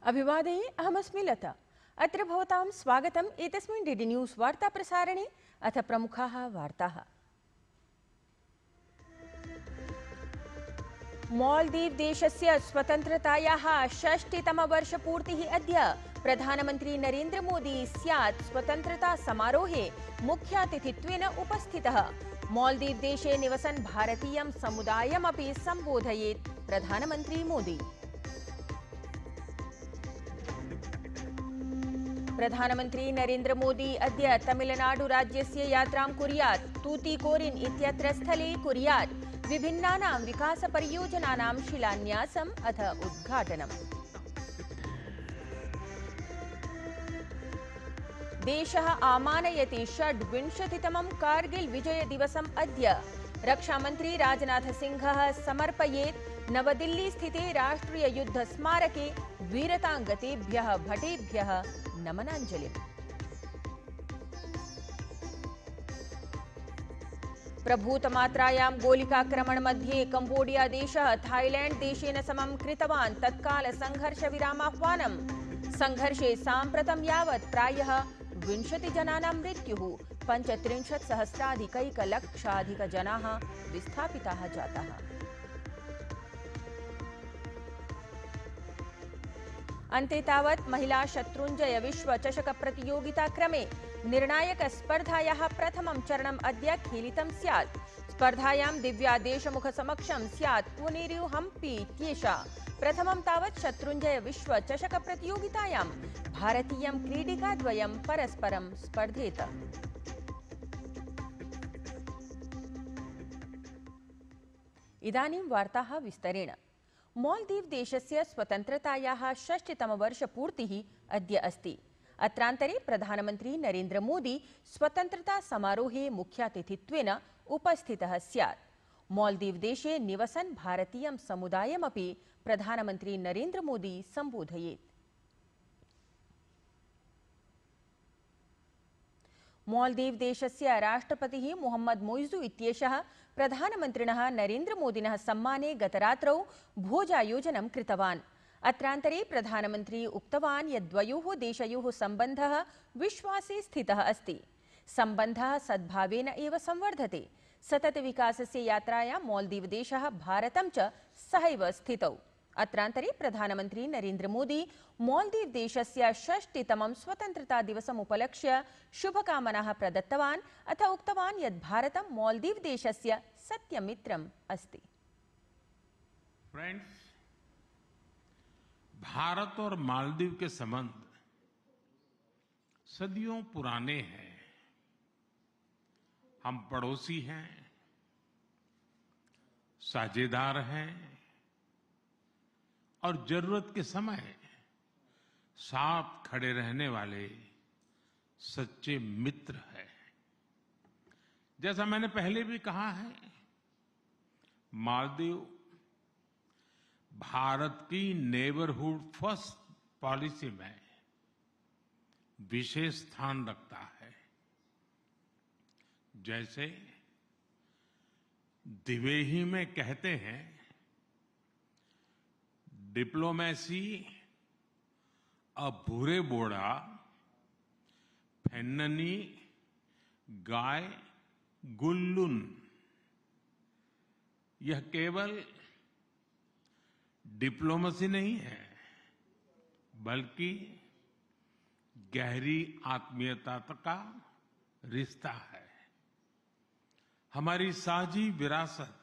अभिवादये अहमस्मि लता। अत्र भवतां स्वागतम् एतस्मिन् डीडी न्यूज़ वार्ता प्रसारणे। अथ प्रमुखाः वार्ताः। मालदीव देशस्य स्वतन्त्रतायाः 6ष्टितमवर्षपूर्तिः अद्य। प्रधानमन्त्री नरेन्द्र मोदी स्यात् स्वतन्त्रता समारोहे मुख्यातिथित्वेन उपस्थितः। मालदीव देशे निवसन् भारतीयं समुदायमपि सम्बोधयेत् प्रधानमन्त्री मोदी। प्रधानमन्त्री नरेन्द्र मोदी अद्य तमिलनाडु राज्यस्य यात्रां कुर्यात्। तूतीकोरिन् इत्यत्र स्थले कुर्यात् विभिन्नानां विकासपरियोजनानां शिलान्यासम् अथ उद्घाटनम्। देशः आमानयति 26तमं कारगिल विजय दिवसम् अद्य। रक्षामन्त्री राजनाथ सिंहः समर्पयेत् नवदिल्ली स्थिते राष्ट्रिय युद्ध स्मारके वीरतांगतेभ्यः भटेभ्यः नमनाञ्जलिम्। प्रभूतमात्रायां गोलिकाक्रमण मध्ये कंबोडिया देशः थाईलैंड देशेन समं कृतवान् तत्काल संघर्षविरामाह्वानम्। संघर्षे साम्प्रतं यावत् प्रायः 20 जनानां मृत्युः, 35,000,000-जनाः विस्थापिताः जाताः। अन्ते तावत् महिला शत्रुञ्जय विश्व चषक प्रतियोगिताक्रमे निर्णायक स्पर्धायाः प्रथमं चरणम् अद्य खेलितं स्यात्। स्पर्धायां दिव्या देशमुख समक्षं स्यात् पुनेरु हम्पी इत्येषा। प्रथमं तावत् शत्रुञ्जय विश्व चषक प्रतियोगितायां भारतीयं क्रीडिकाद्वयं परस्परं स्पर्धेत। इदानीं वार्ताः विस्तरेण। मालदीव देशस्य स्वतन्त्रतायाः 6ष्टितमवर्षपूर्तिः अद्य अस्ति। अत्रान्तरे प्रधानमन्त्री नरेन्द्र मोदी स्वतन्त्रता समारोहे मुख्यातिथित्वेन उपस्थितः स्यात्। मालदीव देशे निवसन् भारतीयं समुदायमपि प्रधानमन्त्री नरेन्द्र मोदी सम्बोधयेत्। मालदीव देशस्य राष्ट्रपतिः मोहम्मद मोइज़ु इत्येषः प्रधानमन्त्रिणः नरेन्द्र मोदिनः सम्माने गतरात्रौ भोजायोजनं कृतवान्। अत्रान्तरे प्रधानमन्त्री उक्तवान् यत् द्वयोः देशयोः सम्बन्धः विश्वासे स्थितः अस्ति। सम्बन्धः सद्भावेन एव संवर्धते। सततविकासस्य यात्रायां मालदीव देशः भारतं च सहैव स्थितौ। अत्रान्तरे प्रधानमन्त्री नरेन्द्र मोदी मालदीव देशस्य 6ष्टितमं स्वतन्त्रता दिवसमुपलक्ष्य शुभकामनाः प्रदत्तवान् अथ उक्तवान् यत् भारतं मालदीव देशस्य सत्यमित्रम् अस्ति। फ्रेंड्स, भारत और मालदीव के संबंध सदियों पुराने हैं। हम पड़ोसी हैं, साझेदार हैं और जरूरत के समय साथ खड़े रहने वाले सच्चे मित्र हैं। जैसा मैंने पहले भी कहा है, मालदीव भारत की नेबरहुड फर्स्ट पॉलिसी में विशेष स्थान रखता है। जैसे दिवेही में कहते हैं, डिप्लोमेसी अ भूरे बोड़ा फेन्ननी गाय गुल्लुन। यह केवल डिप्लोमेसी नहीं है, बल्कि गहरी आत्मीयता का रिश्ता है। हमारी साझी विरासत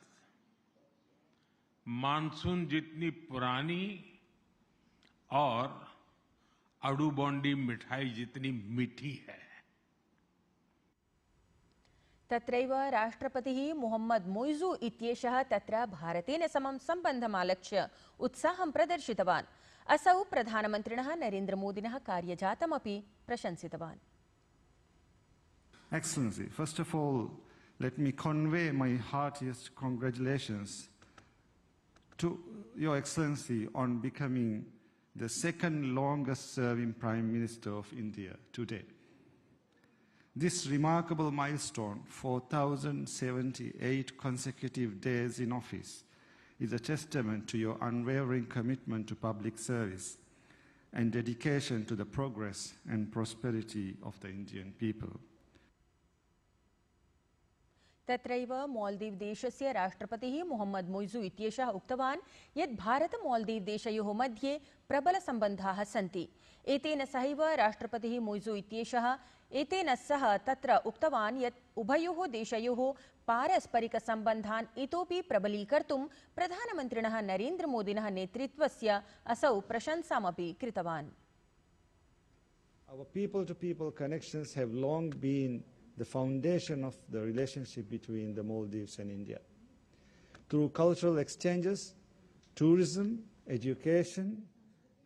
मानसून जितनी पुरानी और अडुबोंडी मिठाई जितनी मीठी है। तत्रैव राष्ट्रपतिः मोहम्मद मोइज़ु इत्येषः तत्र भारतेन समं सम्बन्धमालक्ष्य उत्साहं प्रदर्शितवान्। असौ प्रधानमन्त्रिणः Narendra मोदिनः कार्यजातमपि प्रशंसितवान्। Excellency, first of all, let me convey my heartiest congratulations to Your Excellency on becoming the second longest serving Prime Minister of India today. This remarkable milestone, 4,078 consecutive days in office, is a testament to your unwavering commitment to public service and dedication to the progress and prosperity of the Indian people. तत्रैव मालदीव देशस्य राष्ट्रपतिः मोहम्मद मोइज़ू इत्येषः उक्तवान् यत् भारत मालदीव देशयोः मध्ये प्रबलसम्बन्धाः सन्ति। एतेन सहैव राष्ट्रपतिः मोइज़ू इत्येषः एतेन सह तत्र उक्तवान् यत् उभयोः देशयोः पारस्परिकसम्बन्धान् इतोपि प्रबलीकर्तुं प्रधानमन्त्रिणः नरेन्द्रमोदिनः नेतृत्वस्य असौ प्रशंसामपि कृतवान्। Our people-to-people connections have long been the foundation of the relationship between the Maldives and India. Through cultural exchanges, tourism, education,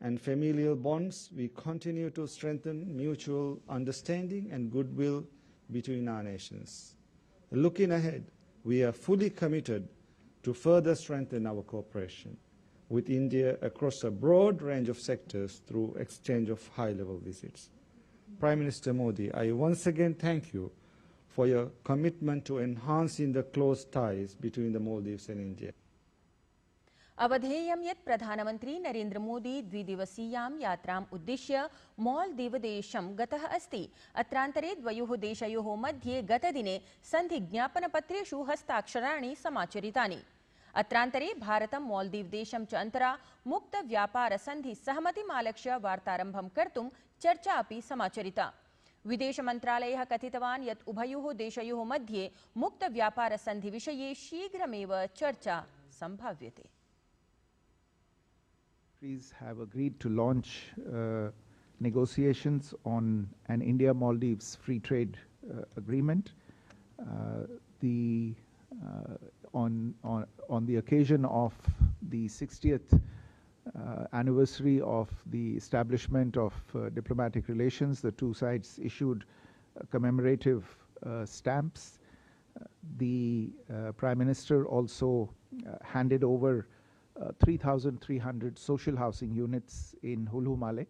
and familial bonds, we continue to strengthen mutual understanding and goodwill between our nations. Looking ahead, we are fully committed to further strengthen our cooperation with India across a broad range of sectors through exchange of high-level visits. Prime Minister Modi, I once again thank you for your commitment to enhancing the close ties between the Maldives and India. अवधेयं यत् प्रधानमन्त्री नरेन्द्र मोदी द्विदिवसीयां यात्राम् उद्दिश्य मालदीवदेशं गतः अस्ति। अत्रान्तरे द्वयोः देशयोः मध्ये गतदिने सन्धिज्ञापनपत्रेषु हस्ताक्षराणि समाचरितानि। अत्रान्तरे भारतं मालदीवदेशं च अन्तरा मुक्तव्यापारसन्धि सहमतिमालक्ष्य वार्तारम्भं कर्तुं चर्चा अपि समाचरिता। विदेशमन्त्रालयः कथितवान् यत् उभयोः देशयोः मध्ये मुक्तव्यापारसन्धिविषये शीघ्रमेव चर्चा सम्भाव्यते। Countries have agreed to launch negotiations on an India-Maldives free trade agreement. On the occasion of the 60th anniversary of the establishment of diplomatic relations, the two sides issued commemorative stamps. The Prime Minister also handed over 3,300 social housing units in Hulu Male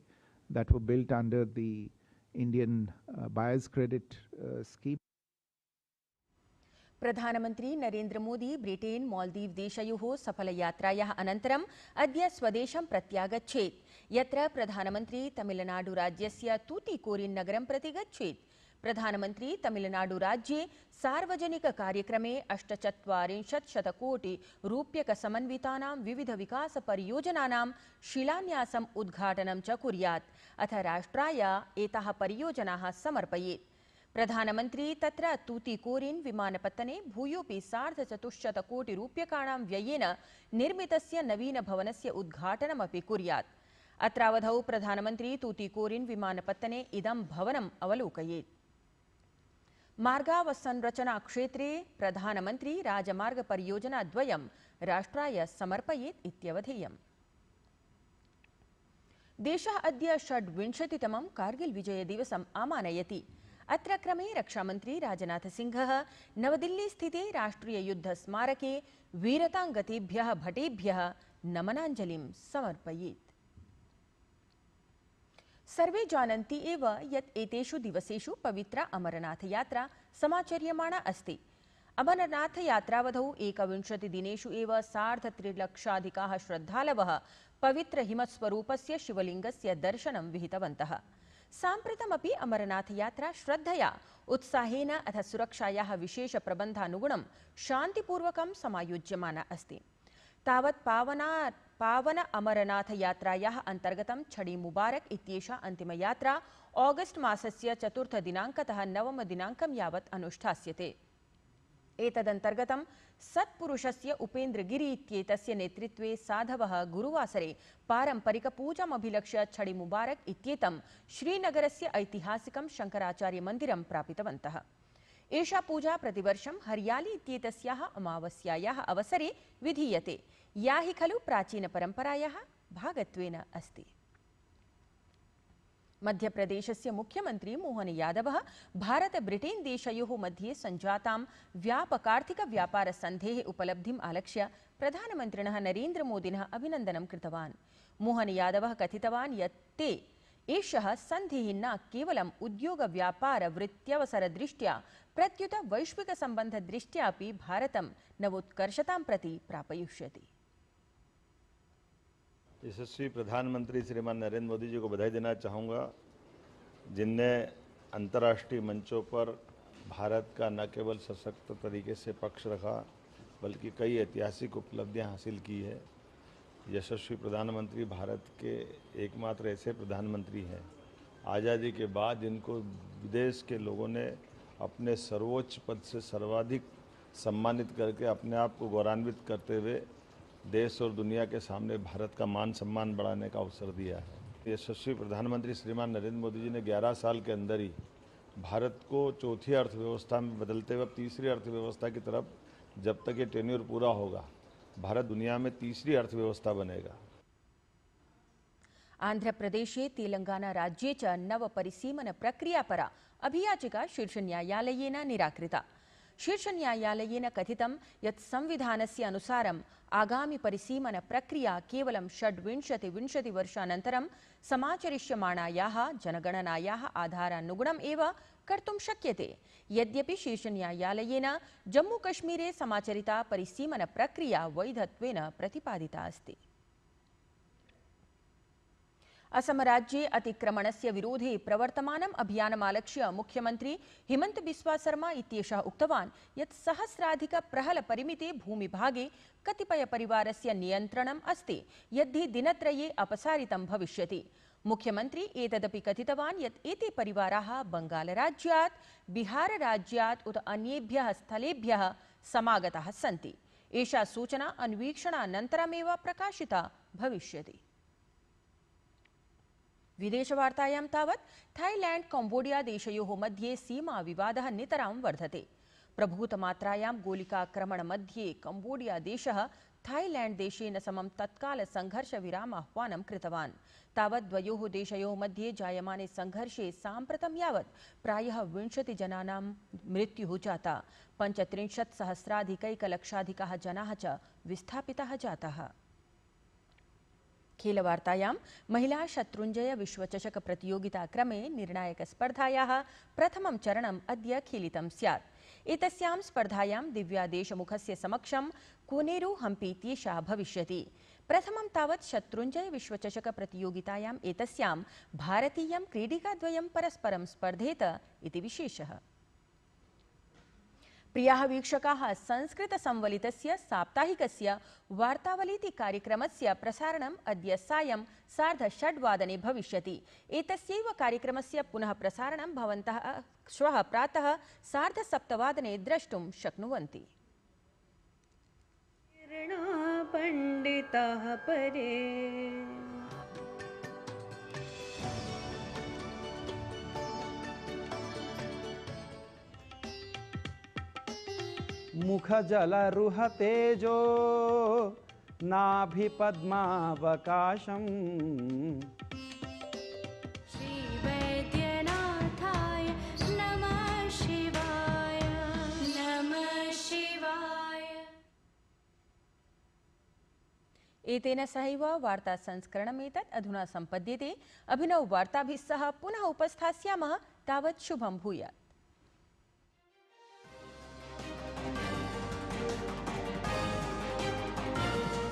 that were built under the Indian Buyers Credit Scheme. प्रधानमन्त्री Narendra Modi Britain Maldives देशयोः सफलयात्रायाः अनन्तरम् अद्य स्वदेशं प्रत्यागच्छेत्, यत्र प्रधानमन्त्री तमिलनाडुराज्यस्य तूतीकोरिन् नगरं प्रति गच्छेत्। प्रधानमन्त्री तमिलनाडुराज्ये सार्वजनिककार्यक्रमे 48 रूप्यकसमन्वितानां विविधविकासपरियोजनानां शिलान्यासम् उद्घाटनं च कुर्यात्, अथ राष्ट्राय एताः परियोजनाः समर्पयेत्। प्रधानमन्त्री तत्र तूतीकोरिन् विमानपत्तने भूयोपि 450 रूप्यकाणां व्ययेन निर्मितस्य नवीनभवनस्य उद्घाटनमपि कुर्यात्। अत्रावधौ प्रधानमन्त्री तूतीकोरिन् विमानपत्तने इदं भवनम् अवलोकयेत्। मार्गावसंरचना क्षेत्रे प्रधानमन्त्री राजमार्गपरियोजनाद्वयं राष्ट्राय समर्पयेत् इत्यवधेयम्। देशः अद्य 26तमं कारगिल विजयदिवसम् आमानयति। अत्र क्रमे रक्षामन्त्री राजनाथसिंहः नवदिल्लीस्थिते राष्ट्रिययुद्धस्मारके वीरताङ्गतेभ्यः भटेभ्यः नमनाञ्जलिं समर्पयेत्। सर्वे जानन्ति एव यत् एतेषु दिवसेषु पवित्रा अमरनाथयात्रा समाचर्यमाणा अस्ति। अमरनाथयात्रावधौ 21 दिनेषु एव 3,50,000 श्रद्धालवः पवित्रहिमस्वरूपस्य शिवलिङ्गस्य दर्शनं विहितवन्तः। साम्प्रतमपि अमरनाथयात्रा श्रद्धया उत्साहेन अथ सुरक्षायाः विशेषप्रबन्धानुगुणं शान्तिपूर्वकं समायोज्यमाना अस्ति। तावत् पावन अमरनाथयात्रायाः अन्तर्गतं छड़ी मुबारक इत्येषा अन्तिमयात्रा ऑगस्ट मासस्य 4 दिनाङ्कतः 9 दिनाङ्कं यावत् अनुष्ठास्यते। एतदन्तर्गतं सत्पुरुषस्य उपेन्द्रगिरि इत्येतस्य नेतृत्वे साधवः गुरुवासरे पारम्परिकपूजामभिलक्ष्य छड़ी मुबारक इत्येतं श्रीनगरस्य ऐतिहासिकं शङ्कराचार्यमन्दिरं प्रापितवन्तः। एषा पूजा प्रतिवर्षं हरियाली इत्येतस्याः अमावास्यायाः अवसरे विधीयते, या हि खलु प्राचीनपरम्परायाः भागत्वेन अस्ति। मध्यप्रदेशस्य मुख्यमन्त्री मोहन यादवः भारत ब्रिटेन देशयोः मध्ये सञ्जातां व्यापकार्थिकव्यापारसन्धेः उपलब्धिम् आलक्ष्य प्रधानमन्त्रिणः नरेन्द्रमोदिनः अभिनन्दनं कृतवान्। मोहन यादवः कथितवान् यत् ते एषः सन्धिः न केवलम् उद्योगव्यापारवृत्त्यवसरदृष्ट्या प्रत्युत यशस्वी प्रधानमंत्री श्रीमान नरेंद्र मोदी जी को बधाई देना चाहूँगा, जिनने अंतर्राष्ट्रीय मंचों पर भारत का न केवल सशक्त तरीके से पक्ष रखा बल्कि कई ऐतिहासिक उपलब्धियां हासिल की है। यशस्वी प्रधानमंत्री भारत के एकमात्र ऐसे प्रधानमंत्री हैं आज़ादी के बाद जिनको विदेश के लोगों ने अपने सर्वोच्च पद से सर्वाधिक सम्मानित करके अपने आप को गौरवान्वित करते हुए देश और दुनिया के सामने भारत का मान सम्मान बढ़ाने का अवसर दिया है। यशस्वी प्रधानमंत्री श्रीमान नरेंद्र मोदी जी ने 11 साल के अंदर ही भारत को चौथी अर्थव्यवस्था में बदलते हुए तीसरी अर्थव्यवस्था की तरफ, जब तक ये टेन्योर पूरा होगा, भारत दुनिया में तीसरी अर्थव्यवस्था बनेगा। आन्ध्रप्रदेशे तेलंगाना राज्ये च नवपरिसीमन प्रक्रियापरा अभियाचिका शीर्षन्यायालयेन निराकृता। शीर्षन्यायालयेन कथितं यत् संविधानस्य अनुसारम् आगामि परिसीमन प्रक्रिया केवलं 26 वर्षानन्तरं समाचरिष्यमाणायाः जनगणनायाः आधारानुगुणम् एव कर्तुं शक्यते। यद्यपि शीर्षन्यायालयेन जम्मूकश्मीरे समाचरिता परिसीमन प्रक्रिया वैधत्वेन प्रतिपादिता अस्ति। असमराज्ये अतिक्रमणस्य विरोधे प्रवर्तमानम् अभियानमालक्ष्य मुख्यमन्त्री हिमन्त बिस्वा शर्मा इत्येषः उक्तवान् यत् सहस्राधिकप्रहलपरिमिते भूमिभागे कतिपयपरिवारस्य नियन्त्रणम् अस्ति, यद्धि दिनत्रये अपसारितं भविष्यति। मुख्यमन्त्री एतदपि कथितवान् यत् एते परिवाराः बंगालराज्यात्, बिहारराज्यात् उत अन्येभ्यः स्थलेभ्यः समागताः सन्ति। एषा सूचना अन्वीक्षणानन्तरमेव प्रकाशिता भविष्यति। विदेशवार्तायां तावत् थाईलैंड कंबोडिया देशयोः मध्ये सीमा विवादः नितरां वर्धते। प्रभूतमात्रायां गोलिकाक्रमण मध्ये कंबोडिया देशः थाईलैंड देशेन समं तत्काल संघर्षविरामाह्वानं कृतवान्। तावत् द्वयोः देशयोः मध्ये जायमाने संघर्षे साम्प्रतं यावत् प्रायः 20 जनानां मृत्युः जाता, 35,000,000 जनाः च विस्थापिताः जाताः। खेलवार्तायां महिला शत्रुञ्जय विश्वचषक प्रतियोगिता क्रमे निर्णायक स्पर्धायाः प्रथमं चरणम् अद्य खेलितं स्यात्। एतस्यां स्पर्धायां दिव्या देशमुखस्य समक्षं कोनेरू हम्पी इत्येषा भविष्यति। प्रथमं तावत् शत्रुञ्जय विश्वचषक प्रतियोगितायाम् एतस्यां भारतीयं क्रीडिकाद्वयं परस्परं स्पर्धेत इति विशेषः। प्रियाः वीक्षकाः, संस्कृत संवलितस्य साप्ताहिकस्य वार्तावलीति कार्यक्रमस्य प्रसारणम् अद्य सायं 6:30 भविष्यति। एतस्यैव कार्यक्रमस्य पुनः प्रसारणं भवन्तः श्वः प्रातः 7:30 द्रष्टुं शक्नुवन्ति। पंडिताः परे मुखजलरुह तेजो नाभिपद्मावकाशम् श्रीवैद्यनाथाय नमः शिवाय नमः शिवाय। एतेन सहैव वार्ता संस्करणमेतत् अधुना सम्पद्यते। अभिनव वार्ताभिः सह पुनः उपस्थास्यामः। तावत् शुभं भूयात्।